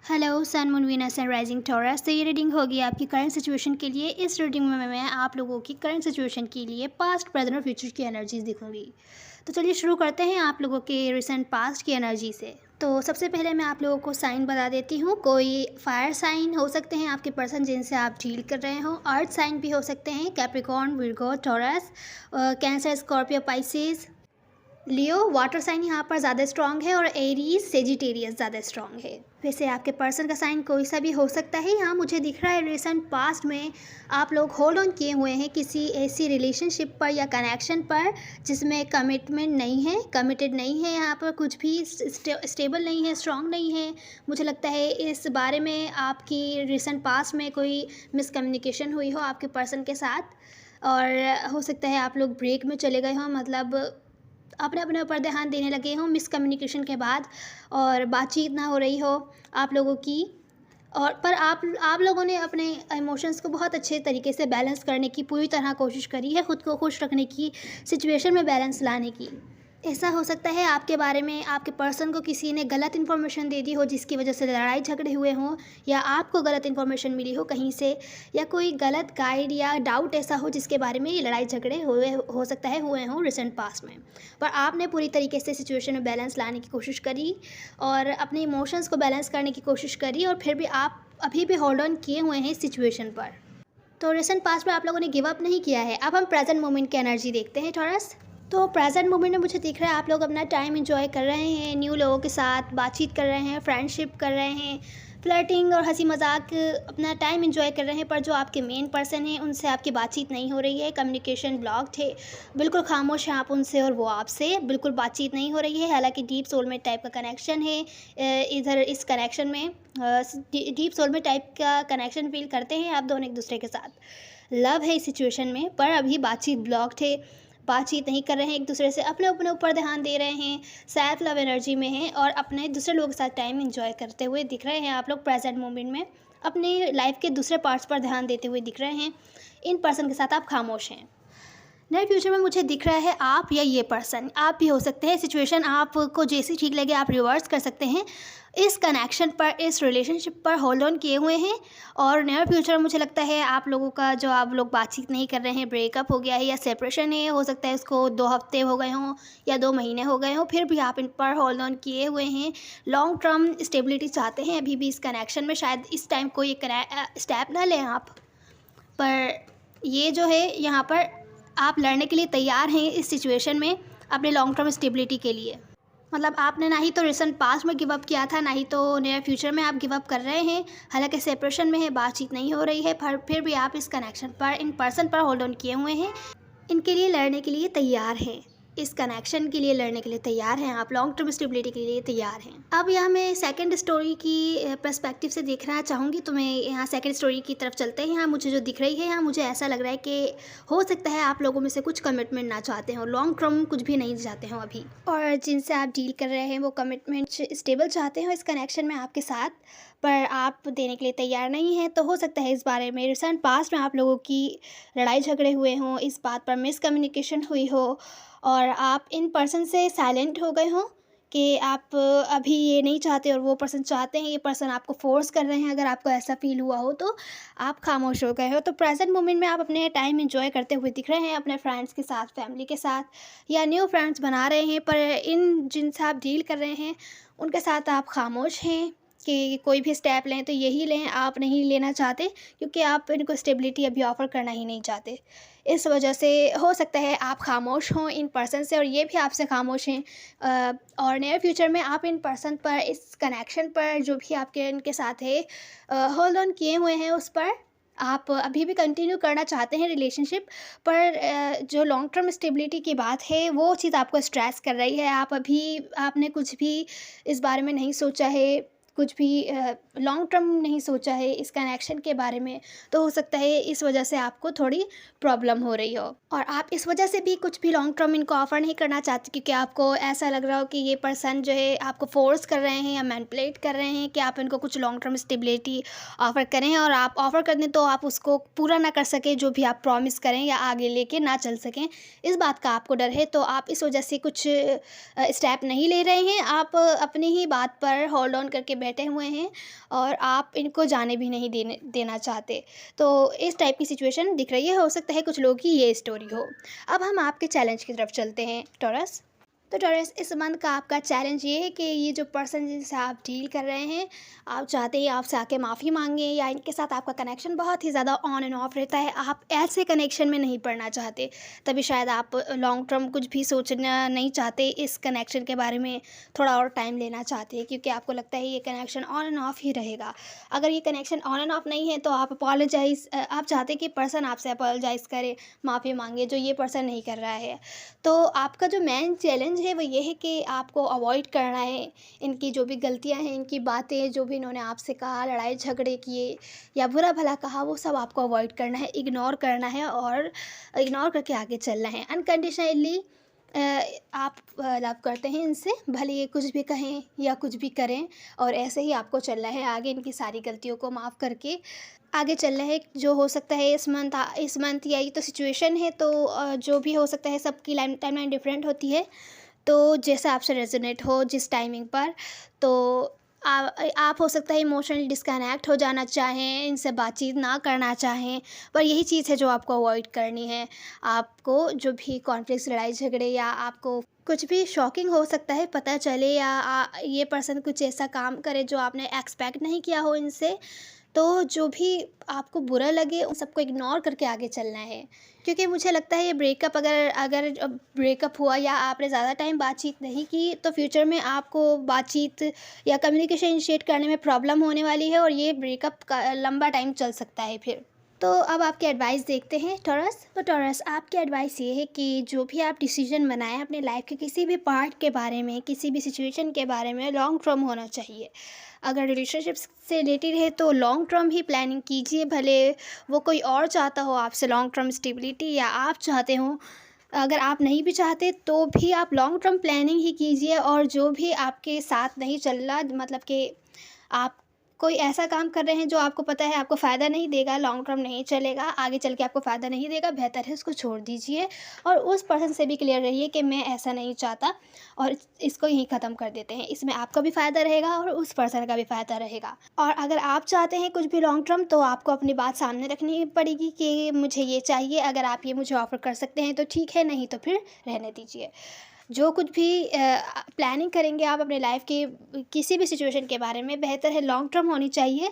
Hello sun moon Venus and rising Taurus. तो ये reading होगी आपकी करंट सिचुएशन के लिए। इस रीडिंग में मैं आप लोगों की करंट सिचुएशन के लिए पास्ट प्रेजेंट और फ्यूचर की एनर्जीज दिखूंगी। तो चलिए शुरू करते हैं आप लोगों के रिसेंट पास्ट की एनर्जी से। तो सबसे पहले मैं आप लोगों को साइन बता देती हूँ। कोई फायर साइन हो सकते हैं आपके पर्सन जिनसे आप डील कर रहे हो, अर्थ साइन भी हो सकते हैं, Capricorn, Virgo, Taurus, Cancer, Scorpio, Pisces, Leo. Water sign यहाँ पर ज़्यादा स्ट्रॉन्ग है और एरीज, सेजिटेरियस ज़्यादा स्ट्रॉन्ग है। वैसे आपके पर्सन का साइन कोई सा भी हो सकता है। यहाँ मुझे दिख रहा है रिसेंट पास्ट में आप लोग होल्ड ऑन किए हुए हैं किसी ऐसी रिलेशनशिप पर या कनेक्शन पर जिसमें कमिटमेंट नहीं है, कमिटेड नहीं है, यहाँ पर कुछ भी स्टेबल नहीं है, स्ट्रॉन्ग नहीं है। मुझे लगता है इस बारे में आपकी रिसेंट पास्ट में कोई मिसकम्युनिकेशन हुई हो आपके पर्सन के साथ, और हो सकता है आप लोग ब्रेक में चले गए हों, मतलब अपने अपने ऊपर ध्यान देने लगे हों मिसकम्युनिकेशन के बाद, और बातचीत ना हो रही हो आप लोगों की। और पर आप लोगों ने अपने इमोशंस को बहुत अच्छे तरीके से बैलेंस करने की पूरी तरह कोशिश करी है, ख़ुद को खुश रखने की, सिचुएशन में बैलेंस लाने की। ऐसा हो सकता है आपके बारे में आपके पर्सन को किसी ने गलत इन्फॉर्मेशन दे दी हो जिसकी वजह से लड़ाई झगड़े हुए हों, या आपको गलत इन्फॉर्मेशन मिली हो कहीं से, या कोई गलत गाइड या डाउट ऐसा हो जिसके बारे में ये लड़ाई झगड़े हुए हो सकता है हुए हों रिसेंट पास्ट में। पर आपने पूरी तरीके से सिचुएशन में बैलेंस लाने की कोशिश करी और अपने इमोशंस को बैलेंस करने की कोशिश करी, और फिर भी आप अभी भी होल्ड ऑन किए हुए हैं इस सिचुएशन पर। तो रिसेंट पास्ट में आप लोगों ने गिव अप नहीं किया है। अब हम प्रेजेंट मोमेंट की एनर्जी देखते हैं टॉरस। तो प्रेजेंट मोमेंट में मुझे दिख रहा है आप लोग अपना टाइम एंजॉय कर रहे हैं, न्यू लोगों के साथ बातचीत कर रहे हैं, फ्रेंडशिप कर रहे हैं, फ्लर्टिंग और हंसी मजाक अपना टाइम एंजॉय कर रहे हैं। पर जो आपके मेन पर्सन हैं उनसे आपकी बातचीत नहीं हो रही है, कम्युनिकेशन ब्लॉक्ड है, बिल्कुल खामोश हैं आप उनसे और वो आपसे बिल्कुल बातचीत नहीं हो रही है। हालांकि डीप सोलमेट टाइप का कनेक्शन है, इधर इस कनेक्शन में डीप सोलमेट टाइप का कनेक्शन फील करते हैं आप दोनों एक दूसरे के साथ, लव है इस सिचुएशन में। पर अभी बातचीत ब्लॉक्ड है, बातचीत नहीं कर रहे हैं एक दूसरे से, अपने अपने ऊपर ध्यान दे रहे हैं, सेल्फ लव एनर्जी में हैं और अपने दूसरे लोगों के साथ टाइम एंजॉय करते हुए दिख रहे हैं आप लोग प्रेजेंट मोमेंट में। अपने लाइफ के दूसरे पार्ट्स पर ध्यान देते हुए दिख रहे हैं। इन पर्सन के साथ आप खामोश हैं। नियर फ्यूचर में मुझे दिख रहा है आप या ये पर्सन, आप भी हो सकते हैं। सिचुएशन आपको जैसी ठीक लगे आप रिवर्स कर सकते हैं। इस कनेक्शन पर, इस रिलेशनशिप पर होल्ड ऑन किए हुए हैं, और नियर फ्यूचर मुझे लगता है आप लोगों का जो आप लोग बातचीत नहीं कर रहे हैं, ब्रेकअप हो गया है या सेपरेशन है, हो सकता है इसको 2 हफ्ते हो गए हों या 2 महीने हो गए हों, फिर भी आप इन पर होल्ड ऑन किए हुए हैं। लॉन्ग टर्म स्टेबिलिटी चाहते हैं अभी भी इस कनेक्शन में। शायद इस टाइम कोई स्टेप ना लें आप, पर ये जो है यहाँ पर आप लड़ने के लिए तैयार हैं इस सिचुएशन में अपने लॉन्ग टर्म स्टेबिलिटी के लिए। मतलब आपने ना ही तो रिसेंट पास्ट में गिव अप किया था, ना ही तो नियर फ्यूचर में आप गिव अप कर रहे हैं। हालांकि सेपरेशन में है, बातचीत नहीं हो रही है, पर फिर भी आप इस कनेक्शन पर, इन पर्सन पर होल्ड ऑन किए हुए हैं। इनके लिए लड़ने के लिए तैयार हैं, इस कनेक्शन के लिए लड़ने के लिए तैयार हैं आप, लॉन्ग टर्म स्टेबिलिटी के लिए तैयार हैं। अब यहाँ मैं सेकंड स्टोरी की पर्सपेक्टिव से देखना चाहूँगी, तो मैं यहाँ सेकंड स्टोरी की तरफ चलते हैं। यहाँ मुझे जो दिख रही है, यहाँ मुझे ऐसा लग रहा है कि हो सकता है आप लोगों में से कुछ कमिटमेंट ना चाहते हो, लॉन्ग टर्म कुछ भी नहीं चाहते हो अभी, और जिनसे आप डील कर रहे हैं वो कमिटमेंट स्टेबल चाहते हो इस कनेक्शन में आपके साथ, पर आप देने के लिए तैयार नहीं हैं। तो हो सकता है इस बारे में रिसेंट पास्ट में आप लोगों की लड़ाई झगड़े हुए हों, इस बात पर मिसकम्युनिकेशन हुई हो, और आप इन पर्सन से साइलेंट हो गए हों कि आप अभी ये नहीं चाहते और वो पर्सन चाहते हैं, ये पर्सन आपको फोर्स कर रहे हैं। अगर आपको ऐसा फील हुआ हो तो आप खामोश हो गए हो। तो प्रेजेंट मोमेंट में आप अपने टाइम एंजॉय करते हुए दिख रहे हैं अपने फ्रेंड्स के साथ, फैमिली के साथ, या न्यू फ्रेंड्स बना रहे हैं। पर इन जिनसे आप डील कर रहे हैं उनके साथ आप खामोश हैं कि कोई भी स्टेप लें तो यही लें, आप नहीं लेना चाहते क्योंकि आप इनको स्टेबिलिटी अभी ऑफ़र करना ही नहीं चाहते। इस वजह से हो सकता है आप खामोश हों इन पर्सन से, और ये भी आपसे खामोश हैं। और नियर फ्यूचर में आप इन पर्सन पर, इस कनेक्शन पर जो भी आपके इनके साथ है होल्ड ऑन किए हुए हैं, उस पर आप अभी भी कंटिन्यू करना चाहते हैं रिलेशनशिप। पर जो लॉन्ग टर्म स्टेबिलिटी की बात है वो चीज़ आपको स्ट्रेस कर रही है। आपने कुछ भी इस बारे में नहीं सोचा है, कुछ भी लॉन्ग टर्म नहीं सोचा है इस कनेक्शन के बारे में। तो हो सकता है इस वजह से आपको थोड़ी प्रॉब्लम हो रही हो, और आप इस वजह से भी कुछ भी लॉन्ग टर्म इनको ऑफ़र नहीं करना चाहते क्योंकि आपको ऐसा लग रहा हो कि ये पर्सन जो है आपको फोर्स कर रहे हैं या मैनिपुलेट कर रहे हैं कि आप इनको कुछ लॉन्ग टर्म स्टेबिलिटी ऑफ़र करें, और आप ऑफ़र कर दें तो आप उसको पूरा ना कर सकें, जो भी आप प्रॉमिस करें, या आगे लेके ना चल सकें। इस बात का आपको डर है, तो आप इस वजह से कुछ स्टेप नहीं ले रहे हैं। आप अपनी ही बात पर होल्ड ऑन करके बैठे हुए हैं और आप इनको जाने भी नहीं देना चाहते। तो इस टाइप की सिचुएशन दिख रही है, हो सकता है कुछ लोगों की ये स्टोरी हो। अब हम आपके चैलेंज की तरफ चलते हैं टॉरस। तो टॉरस, इस मंथ का आपका चैलेंज ये है कि ये जो पर्सन जिनसे आप डील कर रहे हैं, आप चाहते हैं आपसे आके माफ़ी मांगें, या इनके साथ आपका कनेक्शन बहुत ही ज़्यादा ऑन एंड ऑफ रहता है, आप ऐसे कनेक्शन में नहीं पड़ना चाहते। तभी शायद आप लॉन्ग टर्म कुछ भी सोचना नहीं चाहते, इस कनेक्शन के बारे में थोड़ा और टाइम लेना चाहते हैं, क्योंकि आपको लगता है ये कनेक्शन ऑन एंड ऑफ ही रहेगा। अगर ये कनेक्शन ऑन एंड ऑफ नहीं है तो आप आप चाहते हैं कि पर्सन आपसे अपोलोजाइज़ करे, माफ़ी मांगे, जो ये पर्सन नहीं कर रहा है। तो आपका जो मेन चैलेंज है वो ये है कि आपको अवॉइड करना है इनकी जो भी गलतियां हैं, इनकी बातें जो भी इन्होंने आपसे कहा, लड़ाई झगड़े किए या बुरा भला कहा, वो सब आपको अवॉइड करना है, इग्नोर करना है और इग्नोर करके आगे चलना है। अनकंडीशनली आप लव करते हैं इनसे, भले ये कुछ भी कहें या कुछ भी करें, और ऐसे ही आपको चलना है आगे, इनकी सारी गलतियों को माफ़ करके आगे चलना है। जो हो सकता है इस मंथ या ये तो सिचुएशन है, तो जो भी हो सकता है, सबकी टाइमलाइन डिफरेंट होती है। तो जैसा आपसे रेजोनेट हो जिस टाइमिंग पर, तो आप हो सकता है इमोशनली डिस्कनेक्ट हो जाना चाहें, इनसे बातचीत ना करना चाहें, पर यही चीज़ है जो आपको अवॉइड करनी है। आपको जो भी कॉन्फ्लिक्ट्स, लड़ाई झगड़े, या आपको कुछ भी शॉकिंग हो सकता है पता चले, या ये पर्सन कुछ ऐसा काम करे जो आपने एक्सपेक्ट नहीं किया हो इनसे, तो जो भी आपको बुरा लगे उन सबको इग्नोर करके आगे चलना है। क्योंकि मुझे लगता है ये ब्रेकअप अगर अगर ब्रेकअप हुआ या आपने ज़्यादा टाइम बातचीत नहीं की, तो फ्यूचर में आपको बातचीत या कम्युनिकेशन इनिशिएट करने में प्रॉब्लम होने वाली है, और ये ब्रेकअप का लंबा टाइम चल सकता है फिर। तो अब आपकी एडवाइस देखते हैं टॉरस। तो टॉरस, आपकी एडवाइस ये है कि जो भी आप डिसीजन बनाएं अपने लाइफ के किसी भी पार्ट के बारे में, किसी भी सिचुएशन के बारे में, लॉन्ग टर्म होना चाहिए। अगर रिलेशनशिप से रिलेटेड है तो लॉन्ग टर्म ही प्लानिंग कीजिए, भले वो कोई और चाहता हो आपसे लॉन्ग टर्म स्टेबिलिटी, या आप चाहते हो। अगर आप नहीं भी चाहते तो भी आप लॉन्ग टर्म प्लानिंग ही कीजिए, और जो भी आपके साथ नहीं चल रहा, मतलब कि आप कोई ऐसा काम कर रहे हैं जो आपको पता है आपको फ़ायदा नहीं देगा, लॉन्ग टर्म नहीं चलेगा, आगे चल के आपको फ़ायदा नहीं देगा, बेहतर है उसको छोड़ दीजिए। और उस पर्सन से भी क्लियर रहिए कि मैं ऐसा नहीं चाहता, और इसको यहीं ख़त्म कर देते हैं। इसमें आपका भी फ़ायदा रहेगा और उस पर्सन का भी फ़ायदा रहेगा। और अगर आप चाहते हैं कुछ भी लॉन्ग टर्म, तो आपको अपनी बात सामने रखनी पड़ेगी कि मुझे ये चाहिए, अगर आप ये मुझे ऑफ़र कर सकते हैं तो ठीक है, नहीं तो फिर रहने दीजिए। जो कुछ भी प्लानिंग करेंगे आप अपने लाइफ के किसी भी सिचुएशन के बारे में, बेहतर है लॉन्ग टर्म होनी चाहिए।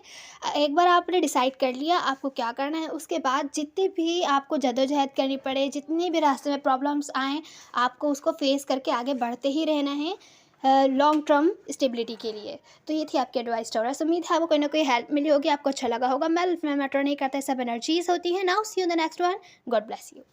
एक बार आपने डिसाइड कर लिया आपको क्या करना है, उसके बाद जितनी भी आपको जद्दोजहद करनी पड़े, जितनी भी रास्ते में प्रॉब्लम्स आएँ, आपको उसको फेस करके आगे बढ़ते ही रहना है लॉन्ग टर्म स्टेबिलिटी के लिए। तो ये थी आपकी एडवाइस टॉरस। उम्मीद है आपको कोई ना कोई हेल्प मिली होगी, आपको अच्छा लगा होगा। मैं मैटर नहीं करता, सब एनर्जीज होती है। Now see you in the next one. God bless you.